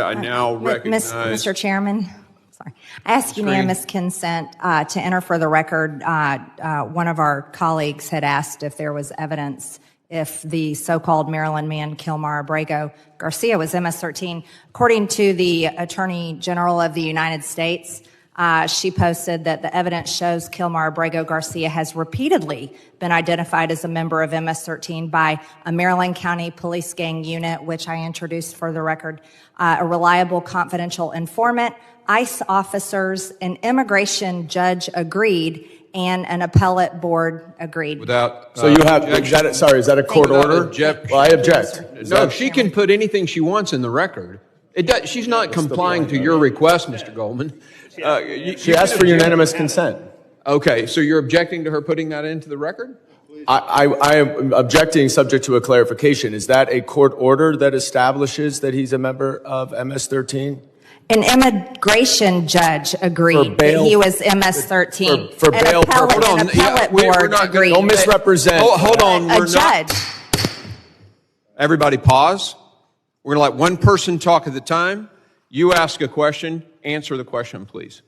I now recognize... Mr. Chairman, sorry. I ask unanimous consent to enter for the record. One of our colleagues had asked if there was evidence if the so-called Maryland man, Kilmar Abrego Garcia, was MS-13. According to the Attorney General of the United States, she posted that the evidence shows Kilmar Abrego Garcia has repeatedly been identified as a member of MS-13 by a Maryland County Police Gang unit, which I introduced for the record, a reliable confidential informant, ICE officers, an immigration judge agreed, and an appellate board agreed. Without so you have is that a court order? Well, I object. No, she can put anything she wants in the record. She's not complying to your request, Mr. Goldman. She asked for unanimous consent. Okay, so you're objecting to her putting that into the record? I am objecting subject to a clarification. Is that a court order that establishes that he's a member of MS-13? An immigration judge agreed that he was MS-13. For bail purposes. An appellate board agreed. Don't misrepresent. Hold on. A judge. Everybody pause. We're going to let one person talk at a time. You ask a question. Answer the question, please.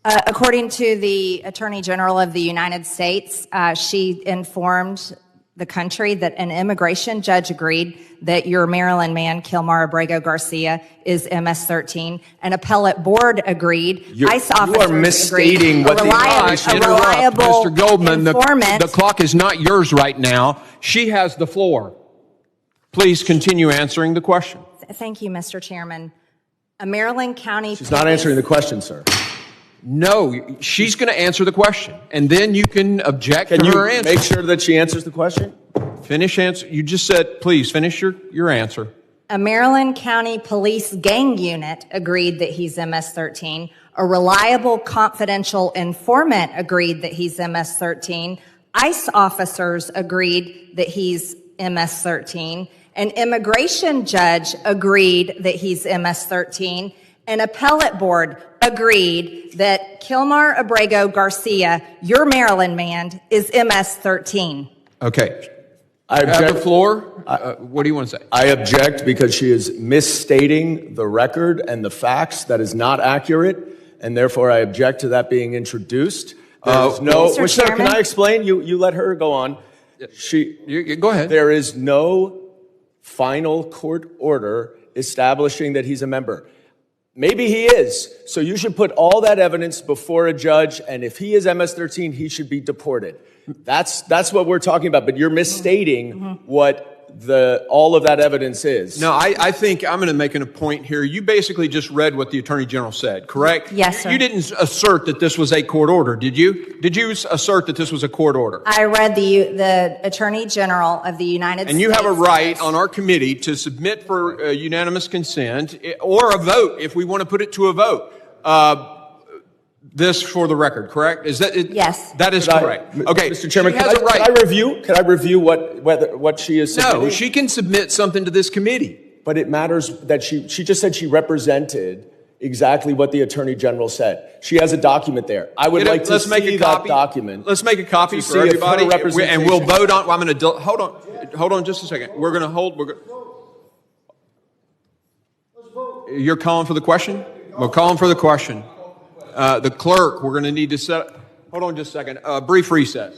According to the Attorney General of the United States, she informed the country that an immigration judge agreed that your Maryland man, Kilmar Abrego Garcia, is MS-13. An appellate board agreed. ICE officers you are misstating agreed. What the reliable Mr. Goldman, informant. the clock is not yours right now. She has the floor. Please continue answering the question. Thank you, Mr. Chairman. A Maryland County She's not answering the question, sir. No, she's going to answer the question, and then you can object to her answer. Can you make sure that she answers the question? Finish answer. You just said, please, finish your answer. A Maryland County Police Gang unit agreed that he's MS-13. A reliable confidential informant agreed that he's MS-13. ICE officers agreed that he's MS-13. An immigration judge agreed that he's MS-13. An appellate board agreed that Kilmar Abrego Garcia, your Maryland man, is MS-13. Okay. I object. Have the floor. What do you want to say? I object because she is misstating the record and the facts. That is not accurate, and therefore I object to that being introduced. Mr. Chairman? Can I explain? You let her go on. Go ahead. There is no final court order establishing that he's a member. Maybe he is. So you should put all that evidence before a judge, and if he is MS-13, he should be deported. That's what we're talking about, but you're misstating what all of that evidence is. No, I think I'm going to make a point here. You basically just read what the Attorney General said, correct? Yes, sir. You didn't assert that this was a court order, did you? Did you assert that this was a court order? I read the Attorney General of the United States. And you have a right on our committee to submit for unanimous consent or a vote if we want to put it to a vote. This for the record, correct? Is that it? Yes. That is correct. Okay, Mr. Chairman, she has a right. Can I review what she is submitting? No, she can submit something to this committee. But it matters that she just said she represented exactly what the Attorney General said. She has a document there. I would like to see that document. Let's make a copy for everybody, and we'll vote on. I'm going to hold on just a second. We're going to hold. You're calling for the question? We're calling for the question. The clerk, we're going to need to set. Hold on just a second. Brief recess.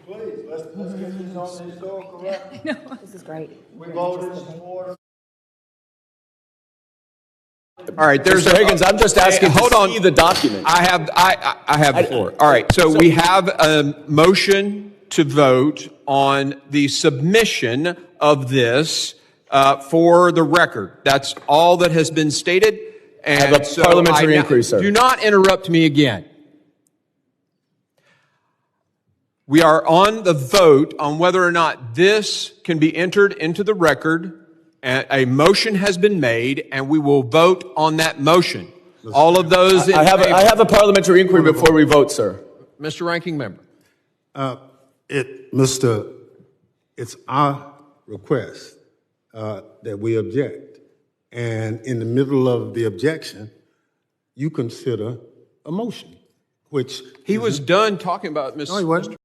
Please, let's get this on the historical record. This is great. We voted in order. All right, there's Mr. Higgins. I'm just asking to see the document. I have the floor. All right, so we have a motion to vote on the submission of this for the record. That's all that has been stated. And I have a parliamentary inquiry, sir. Do not interrupt me again. We are on the vote on whether or not this can be entered into the record. A motion has been made, and we will vote on that motion. All of those in favor. I have a parliamentary inquiry before we vote, sir. Mr. Ranking Member. It's our request that we object. And in the middle of the objection, you consider a motion, which He was done talking about Ms. No, he wasn't.